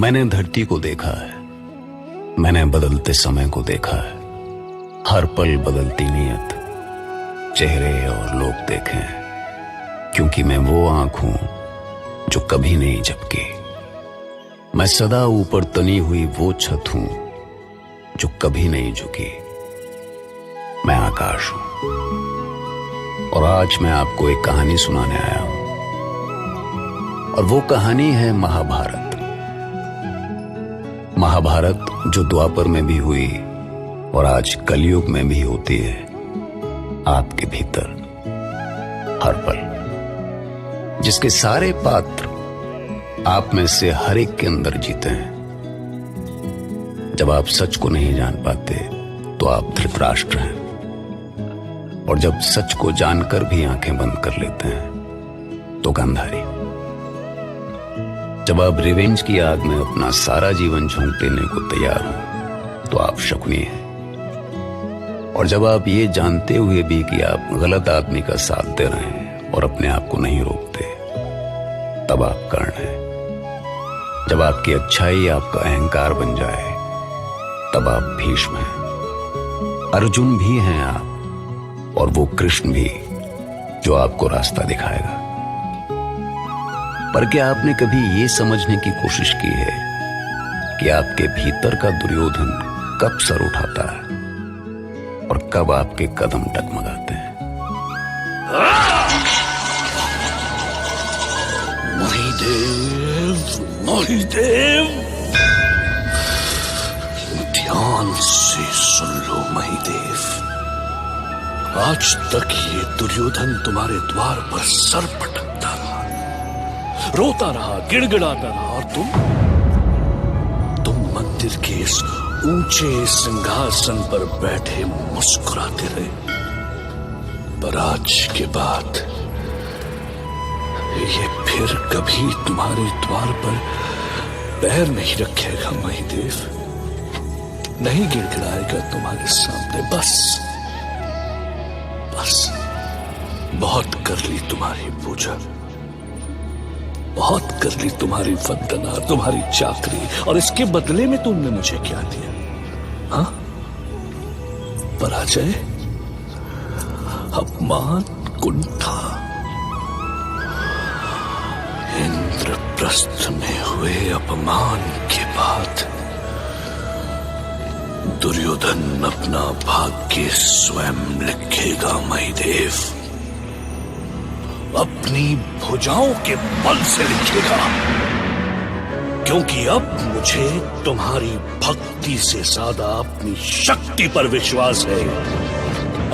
मैंने धरती को देखा है, मैंने बदलते समय को देखा है, हर पल बदलती नीयत, चेहरे और लोग देखे हैं, क्योंकि मैं वो आंख हूं जो कभी नहीं झपकी। मैं सदा ऊपर तनी हुई वो छत हूं जो कभी नहीं झुकी। मैं आकाश हूं और आज मैं आपको एक कहानी सुनाने आया हूं, और वो कहानी है महाभारत। महाभारत जो द्वापर में भी हुई और आज कलयुग में भी होती है, आपके भीतर हर पल, जिसके सारे पात्र आप में से हर एक के अंदर जीते हैं। जब आप सच को नहीं जान पाते तो आप धृतराष्ट्र हैं, और जब सच को जानकर भी आंखें बंद कर लेते हैं तो गांधारी। जब आप रिवेंज की आग में अपना सारा जीवन झोंक देने को तैयार हो तो आप शकुनी हैं, और जब आप ये जानते हुए भी कि आप गलत आदमी का साथ दे रहे हैं और अपने आप को नहीं रोकते, तब आप कर्ण हैं। जब आपकी अच्छाई आपका अहंकार बन जाए तब आप भीष्म हैं। अर्जुन भी हैं आप, और वो कृष्ण भी जो आपको रास्ता दिखाएगा। पर क्या आपने कभी ये समझने की कोशिश की है कि आपके भीतर का दुर्योधन कब सर उठाता है और कब आपके कदम डगमगाते हैं? महिदेव, महिदेव, ध्यान से सुन लो महिदेव। आज तक ये दुर्योधन तुम्हारे द्वार पर सर पटकता रहा, रोता रहा, गिड़गिड़ाता रहा, और तुम मंदिर के इस ऊंचे सिंहासन पर बैठे मुस्कुराते रहे। पर आज के बाद ये फिर कभी तुम्हारे द्वार पर पैर नहीं रखेगा महिदेव, नहीं गिड़गिड़ाएगा तुम्हारे सामने। बस बहुत कर ली तुम्हारी पूजा, बहुत कर ली तुम्हारी वंदना, तुम्हारी चाकरी, और इसके बदले में तुमने मुझे क्या दिया? हाँ, पराजय, अपमान, कुंठा। इंद्रप्रस्थ में हुए अपमान के बाद दुर्योधन अपना भाग्य स्वयं लिखेगा महिदेव, अपनी भुजाओं के बल से लिखेगा। क्योंकि अब मुझे तुम्हारी भक्ति से ज्यादा अपनी शक्ति पर विश्वास है।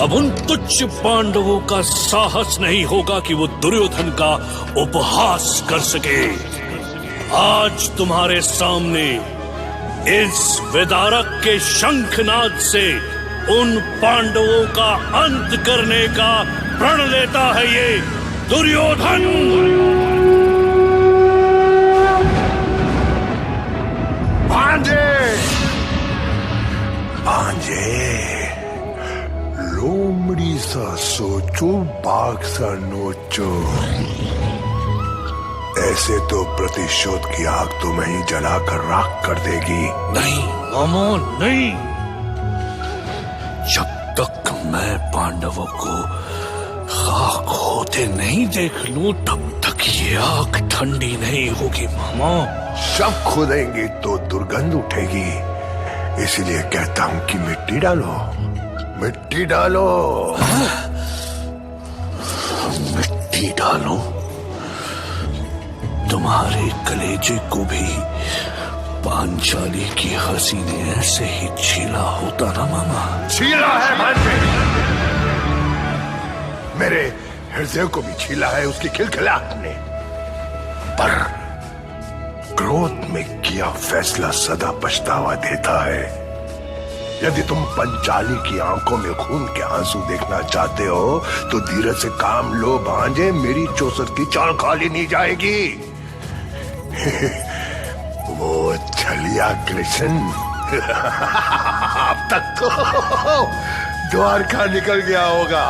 अब उन तुच्छ पांडवों का साहस नहीं होगा कि वो दुर्योधन का उपहास कर सके। आज तुम्हारे सामने इस विदारक के शंखनाद से उन पांडवों का अंत करने का प्रण लेता है ये दुर्योधन। भांजे, भांजे, लोमड़ी सा सोचो, बाघ सा नोचो। ऐसे तो प्रतिशोध की आग तुम्हें ही जलाकर राख कर देगी। नहीं मामो, नहीं। जब तक मैं पांडवों को खाक होते नहीं देख लूं, तब तक ये आग ठंडी नहीं होगी मामा। शव खोदेंगे तो दुर्गंध उठेगी, इसलिए कहता हूं कि मिट्टी डालो, मिट्टी डालो। मिट्टी डालो? तुम्हारे कलेजे को भी पांचाली की हंसी ने ऐसे ही छीला होता ना मामा। छीला है भांजे, मेरे हृदय को भी छीला है उसकी खिलखिलाहट ने। पर क्रोध में किया फैसला सदा पछतावा देता है। यदि तुम पंचाली की आंखों में खून के आंसू देखना चाहते हो तो धीरज से काम लो भांजे, मेरी चौसर की चाल खाली नहीं जाएगी। वो छलिया कृष्ण अब तक तो द्वारका निकल गया होगा,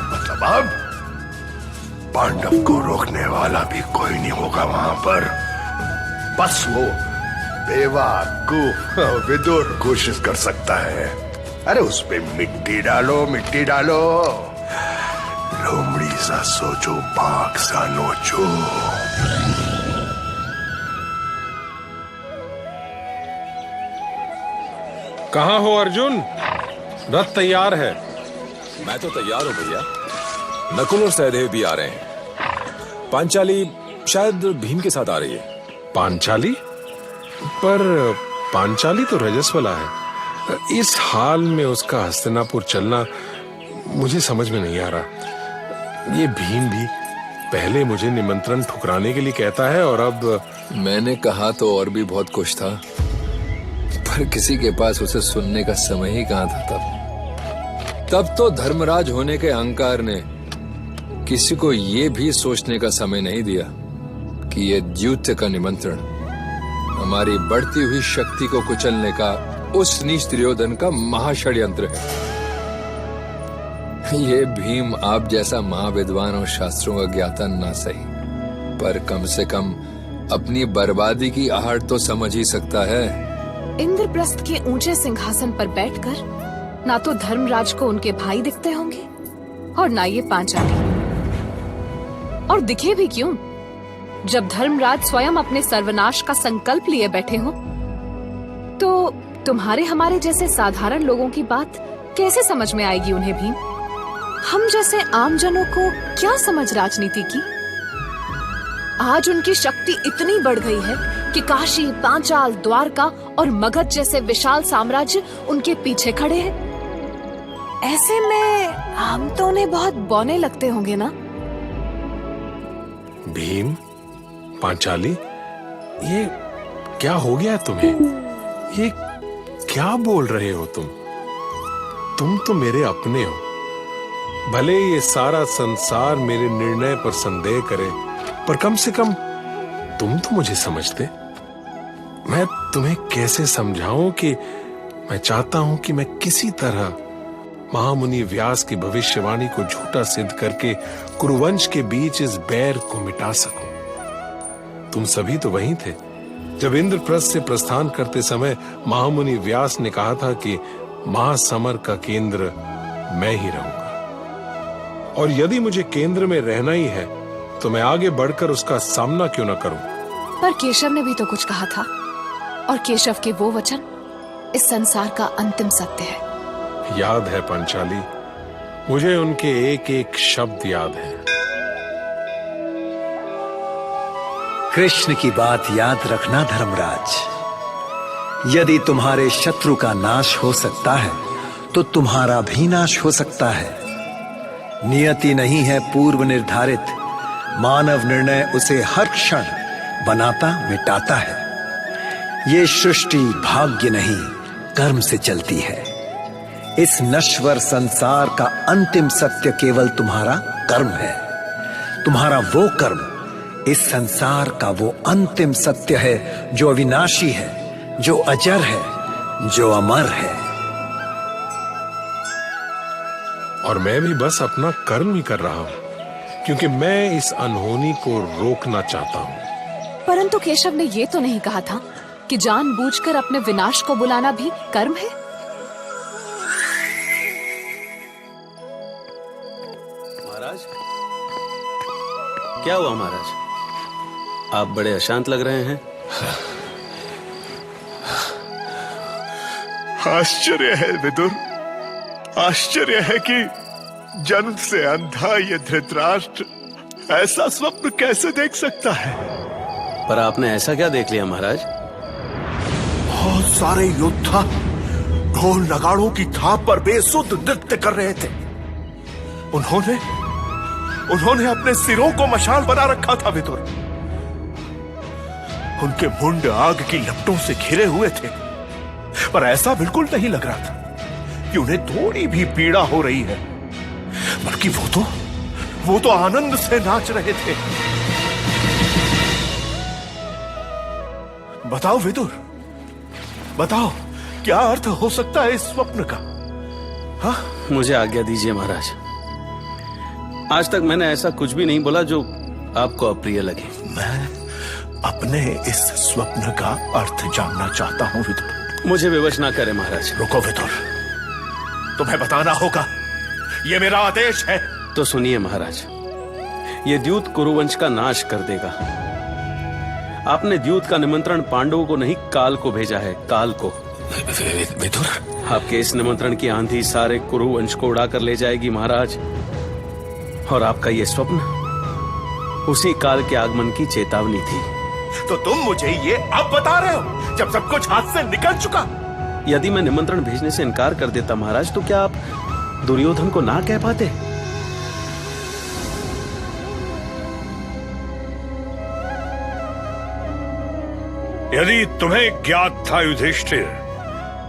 मतलब अब पांडव को रोकने वाला भी कोई नहीं होगा वहां पर। बस वो बेवकूफ विदुर कोशिश कर सकता है। अरे उस पे मिट्टी डालो, मिट्टी डालो। लोमड़ी सा सोचो, बाघ सा नोचो। कहाँ हो अर्जुन? रथ तैयार है। मैं तो तैयार हूँ भैया। नकुल और सहदेव भी आ रहे हैं। पांचाली शायद भीम के साथ आ रही है। पांचाली? पर पांचाली तो रजस्वला है। इस हाल में उसका हस्तिनापुर चलना मुझे समझ में नहीं आ रहा। ये भीम भी पहले मुझे निमंत्रण ठुकराने के लिए कहता है और अब। मैंने कहा तो और भी बहुत कुछ था, पर किसी के पास उसे सुनने का समय ही कहाँ था। तब तो धर्मराज होने के अहंकार ने किसी को ये भी सोचने का समय नहीं दिया कि ये द्यूत का निमंत्रण हमारी बढ़ती हुई शक्ति को कुचलने का उस नीच दुर्योधन का महाषड्यंत्र है। ये भीम आप जैसा महाविद्वान और शास्त्रों का ज्ञाता ना सही, पर कम से कम अपनी बर्बादी की आहट तो समझ ही सकता है। इंद्रप्रस्थ के ऊंचे सिंहासन पर बैठकर ना तो धर्मराज को उनके भाई दिखते होंगे और ना ये पांचाली। और दिखे भी क्यों, जब धर्मराज स्वयं अपने सर्वनाश का संकल्प लिए बैठे हो, तो तुम्हारे हमारे जैसे साधारण लोगों की बात कैसे समझ में आएगी उन्हें भीम? हम जैसे आम जनों को क्या समझ राजनीति की? आज उनकी शक्ति इतनी बढ़ गई है कि काशी, पांचाल, द्वारका और मगध जैसे विशाल साम्राज्य उनके पीछे खड़े हैं। ऐसे में हम तो उन्हें बहुत बौने लगते होंगे ना? भीम, पांचाली, ये क्या हो गया तुम्हें? ये क्या बोल रहे हो तुम? तुम तो मेरे अपने हो। भले ये सारा संसार मेरे निर्णय पर संदेह करे, पर कम से कम तुम तो मुझे समझते। मैं तुम्हें कैसे समझाऊं कि मैं चाहता हूं कि मैं किसी तरह महामुनि व्यास की भविष्यवाणी को झूठा सिद्ध करके कुरुवंश के बीच इस बैर को मिटा सकूं। तुम सभी तो वहीं थे जब इंद्रप्रस्थ से प्रस्थान करते समय महामुनि व्यास ने कहा था कि महासमर का केंद्र मैं ही रहूंगा, और यदि मुझे केंद्र में रहना ही है तो मैं आगे बढ़कर उसका सामना क्यों न करूं। पर केशव ने भी तो कुछ कहा था, और केशव के वो वचन इस संसार का अंतिम सत्य है। याद है पांचाली, मुझे उनके एक एक शब्द याद है। कृष्ण की बात याद रखना धर्मराज, यदि तुम्हारे शत्रु का नाश हो सकता है तो तुम्हारा भी नाश हो सकता है। नियति नहीं है पूर्व निर्धारित, मानव निर्णय उसे हर क्षण बनाता मिटाता है। ये सृष्टि भाग्य नहीं कर्म से चलती है। इस नश्वर संसार का अंतिम सत्य केवल तुम्हारा कर्म है। तुम्हारा वो कर्म इस संसार का वो अंतिम सत्य है जो अविनाशी है, जो अजर है, जो अमर है। और मैं भी बस अपना कर्म ही कर रहा हूं, क्योंकि मैं इस अनहोनी को रोकना चाहता हूं। परंतु केशव ने ये तो नहीं कहा था कि जानबूझकर अपने विनाश को बुलाना भी कर्म है। महाराज, क्या हुआ महाराज? आप बड़े अशांत लग रहे हैं। आश्चर्य है विदुर, आश्चर्य है कि जन्म से अंधा ये धृतराष्ट्र ऐसा स्वप्न कैसे देख सकता है। पर आपने ऐसा क्या देख लिया महाराज? बहुत सारे योद्धा ढोल नगाड़ों की थाप पर बेसुध नृत्य कर रहे थे। उन्होंने अपने सिरों को मशाल बना रखा था विदुर। उनके मुंड आग की लपटों से घिरे हुए थे, पर ऐसा बिल्कुल नहीं लग रहा था कि उन्हें थोड़ी भी पीड़ा हो रही है, बल्कि वो तो आनंद से नाच रहे थे। बताओ विदुर, बताओ क्या अर्थ हो सकता है इस स्वप्न का? हाँ? मुझे आज्ञा दीजिए महाराज। आज तक मैंने ऐसा कुछ भी नहीं बोला जो आपको अप्रिय लगे। अपने इस स्वप्न का अर्थ जानना चाहता हूं विदुर। मुझे विवश ना करें महाराज। रुको विदुर, तुम्हें बताना होगा, यह मेरा आदेश है। तो सुनिए महाराज, ये द्यूत कुरुवंश का नाश कर देगा। आपने द्यूत का निमंत्रण पांडवों को नहीं, काल को भेजा है, काल को। विदुर, आपके इस निमंत्रण की आंधी सारे कुरुवंश को उड़ा कर ले जाएगी महाराज। और आपका ये स्वप्न उसी काल के आगमन की चेतावनी थी। तो तुम मुझे ये अब बता रहे हो जब सब कुछ हाथ से निकल चुका? यदि मैं निमंत्रण भेजने से इनकार कर देता महाराज, तो क्या आप दुर्योधन को ना कह पाते? यदि तुम्हें ज्ञात था युधिष्ठिर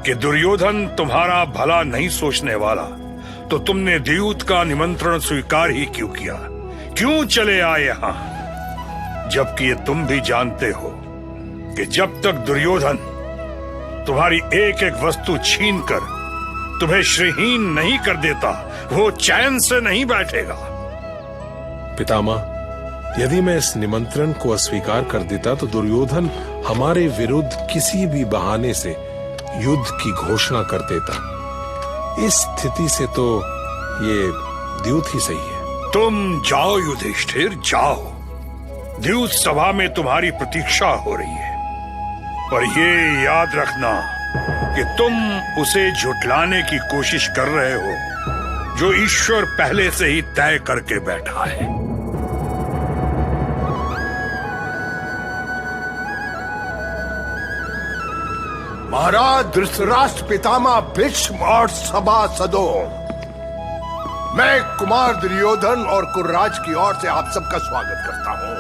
कि दुर्योधन तुम्हारा भला नहीं सोचने वाला, तो तुमने द्यूत का निमंत्रण स्वीकार ही क्यों किया? क्यों चले आए यहां? जबकि ये तुम भी जानते हो कि जब तक दुर्योधन तुम्हारी एक एक वस्तु छीन कर तुम्हें श्रीहीन नहीं कर देता, वो चैन से नहीं बैठेगा। पितामह, यदि मैं इस निमंत्रण को अस्वीकार कर देता तो दुर्योधन हमारे विरुद्ध किसी भी बहाने से युद्ध की घोषणा कर देता। इस स्थिति से तो ये द्यूत ही सही है। तुम जाओ युधिष्ठिर, जाओ। द्यूत सभा में तुम्हारी प्रतीक्षा हो रही है। पर ये याद रखना कि तुम उसे झुठलाने की कोशिश कर रहे हो जो ईश्वर पहले से ही तय करके बैठा है। महाराज धृतराष्ट्र, पितामह भीष्म और सभासदों, मैं कुमार दुर्योधन और कुर्राज की ओर से आप सबका स्वागत करता हूं।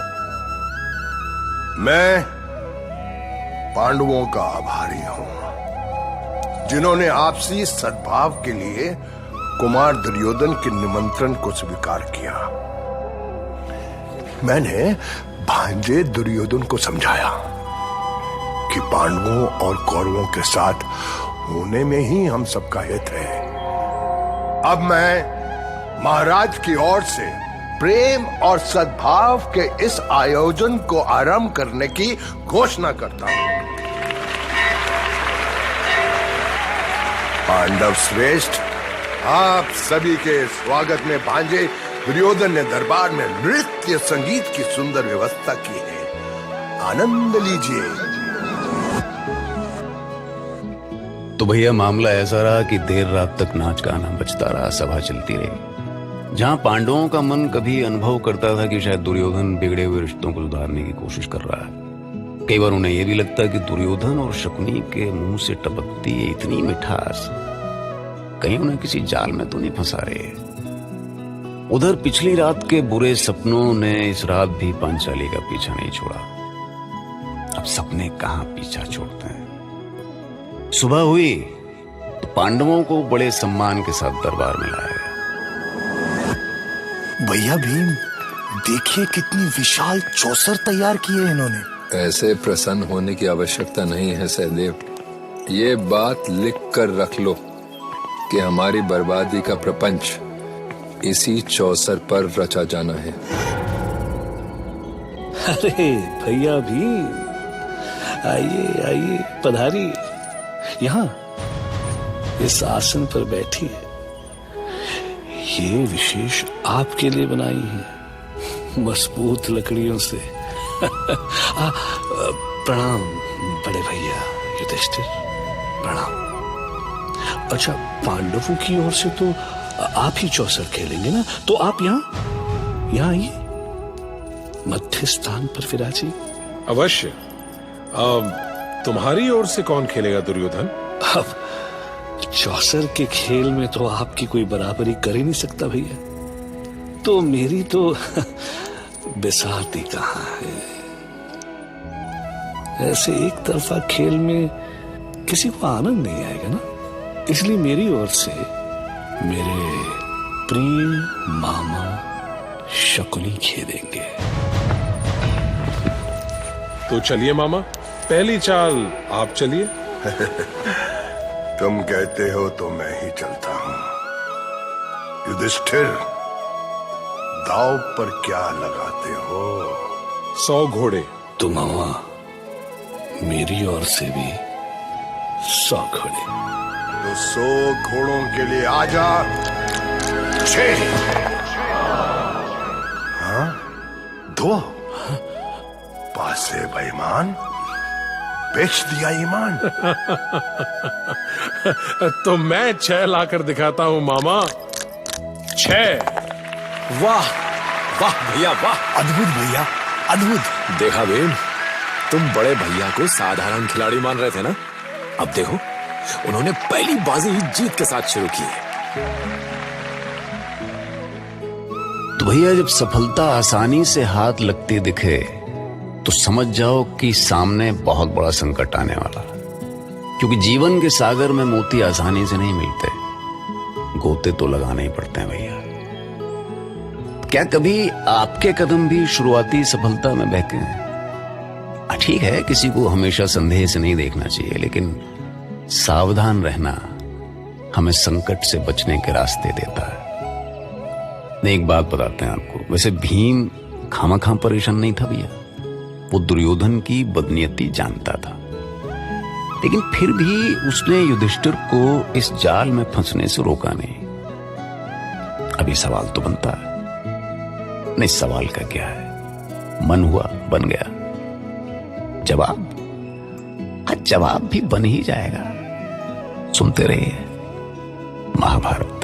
मैं पांडवों का आभारी हूं जिन्होंने आपसी सद्भाव के लिए कुमार दुर्योधन के निमंत्रण को स्वीकार किया। मैंने भांजे दुर्योधन को समझाया कि पांडवों और कौरवों के साथ होने में ही हम सबका हित है। अब मैं महाराज की ओर से प्रेम और सद्भाव के इस आयोजन को आरंभ करने की घोषणा करता हूं। पांडव श्रेष्ठ, आप सभी के स्वागत में भांजे दुर्योधन ने दरबार में नृत्य संगीत की सुंदर व्यवस्था की है। आनंद लीजिए। तो भैया मामला ऐसा रहा कि देर रात तक नाच गाना बजता रहा, सभा चलती रही। जहां पांडवों का मन कभी अनुभव करता था कि शायद दुर्योधन बिगड़े हुए रिश्तों को सुधारने की कोशिश कर रहा है, कई बार उन्हें यह भी लगता कि दुर्योधन और शकुनी के मुंह से टपकती है इतनी मिठास, कहीं उन्हें किसी जाल में तो नहीं फंसा रहे। उधर पिछली रात के बुरे सपनों ने इस रात भी पांचाली का पीछा नहीं छोड़ा। अब सपने कहां पीछा छोड़ते हैं। सुबह हुई तो पांडवों को बड़े सम्मान के साथ दरबार में लाया गया। भैया भीम, देखिए कितनी विशाल चौसर तैयार की है इन्होंने। ऐसे प्रसन्न होने की आवश्यकता नहीं है सहदेव। ये बात लिख कर रख लो कि हमारी बर्बादी का प्रपंच इसी चौसर पर रचा जाना है। अरे भैया भीम, आइए आइए, पधारिए। यहाँ इस आसन पर बैठिए। ये विशेष आपके लिए बनाई है, मजबूत लकड़ियों से। प्रणाम बड़े भैया युधिष्ठिर, प्रणाम। अच्छा, पांडवों की ओर से तो आप ही चौसर खेलेंगे ना, तो आप यहाँ आइए, मध्य स्थान पर विराजिए। अवश्य। तुम्हारी ओर से कौन खेलेगा दुर्योधन? अब चौसर के खेल में तो आपकी कोई बराबरी कर ही नहीं सकता भैया, तो मेरी तो बिसाती कहां है। ऐसे एक तरफा खेल में किसी को आनंद नहीं आएगा ना, इसलिए मेरी ओर से मेरे प्रिय मामा शकुनी खेलेंगे। तो चलिए मामा, पहली चाल आप चलिए। तुम कहते हो तो मैं ही चलता हूं। युधिष्ठिर, दांव पर क्या लगाते हो? 100 घोड़े तो मामा मेरी ओर से भी 100 घोड़े। तो 100 घोड़ों के लिए आजा 6। हाँ 2 पासे बेईमान, बेच दिया ईमान। तो मैं 6 लाकर दिखाता हूं मामा। 6। वाह वाह भैया वाह, अद्भुत भैया अद्भुत। देखा बेन, तुम बड़े भैया को साधारण खिलाड़ी मान रहे थे ना, अब देखो उन्होंने पहली बाजी ही जीत के साथ शुरू की है। तो भैया जब सफलता आसानी से हाथ लगती दिखे तो समझ जाओ कि सामने बहुत बड़ा संकट आने वाला, क्योंकि जीवन के सागर में मोती आसानी से नहीं मिलते, गोते तो लगाने ही पड़ते हैं भैया। क्या कभी आपके कदम भी शुरुआती सफलता में बहके हैं? ठीक है, किसी को हमेशा संदेह से नहीं देखना चाहिए, लेकिन सावधान रहना हमें संकट से बचने के रास्ते देता है। एक बात बताते हैं आपको, वैसे भीम खामखा परेशान नहीं था भैया, वो दुर्योधन की बदनीयती जानता था, लेकिन फिर भी उसने युधिष्ठिर को इस जाल में फंसने से रोका नहीं। अभी सवाल तो बनता है, नहीं सवाल का क्या है, मन हुआ बन गया, जवाब भी बन ही जाएगा। सुनते रहिए महाभारत।